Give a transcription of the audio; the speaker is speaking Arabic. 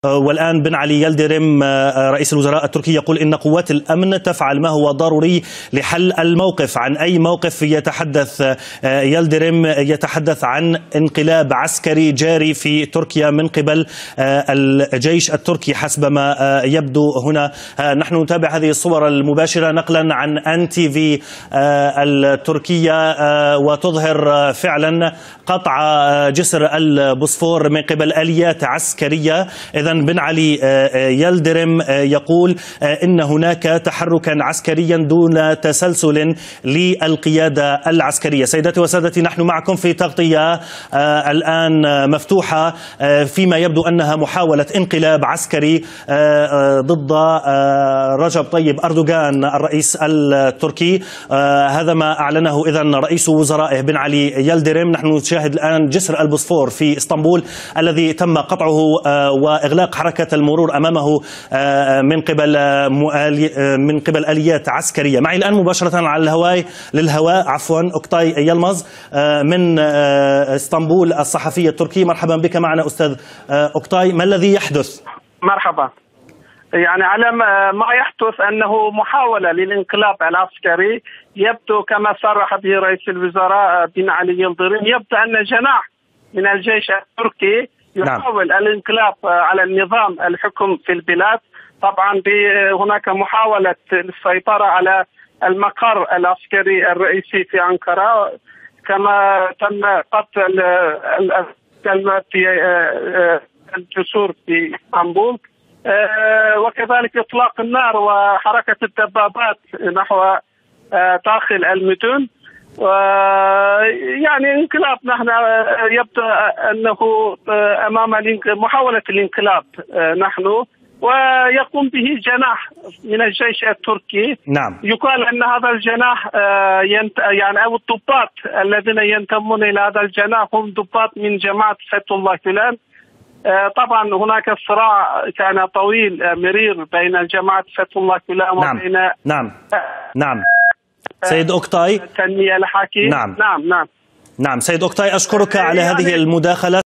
والآن بن علي يلدرم رئيس الوزراء التركي يقول إن قوات الأمن تفعل ما هو ضروري لحل الموقف. عن أي موقف يتحدث يلدرم؟ يتحدث عن انقلاب عسكري جاري في تركيا من قبل الجيش التركي حسب ما يبدو هنا. نحن نتابع هذه الصور المباشرة نقلا عن NTV التركية، وتظهر فعلا قطع جسر البوسفور من قبل آليات عسكرية. إذن بن علي يلدرم يقول إن هناك تحركا عسكريا دون تسلسل للقيادة العسكرية. سيداتي وسادتي، نحن معكم في تغطية الآن مفتوحة فيما يبدو أنها محاولة انقلاب عسكري ضد رجب طيب أردوغان الرئيس التركي. هذا ما أعلنه إذن رئيس وزرائه بن علي يلدرم. نحن نشاهد الآن جسر البوسفور في اسطنبول الذي تم قطعه وإغلاق حركة المرور أمامه من قبل آليات عسكرية. معي الآن مباشرة على للهواء أوكتاي يلمز من اسطنبول الصحفي التركي. مرحبا بك معنا أستاذ أوكتاي، ما الذي يحدث؟ مرحبا. يعني على ما يحدث أنه محاولة للانقلاب العسكري. يبدو كما صرح به رئيس الوزراء بن علي يلدرم، يبدو أن جناح من الجيش التركي يحاول الانقلاب على النظام الحكم في البلاد. طبعا هناك محاولة للسيطرة على المقر العسكري الرئيسي في أنقرة، كما تم قطع في الجسور في اسطنبول، وكذلك إطلاق النار وحركة الدبابات نحو داخل المدن. يعني انقلاب، نحن يبدو أنه أمام محاولة الانقلاب نحن، ويقوم به جناح من الجيش التركي. نعم. يقال أن هذا الجناح يعني أو الضباط الذين ينتمون إلى هذا الجناح هم ضباط من جماعة فتح الله جولان. طبعا هناك صراع كان طويل مرير بين جماعة فتح الله جولان وبين نعم سيد أوكتاي تنمية الحكيم. نعم سيد أوكتاي، أشكرك على هذه المداخلة.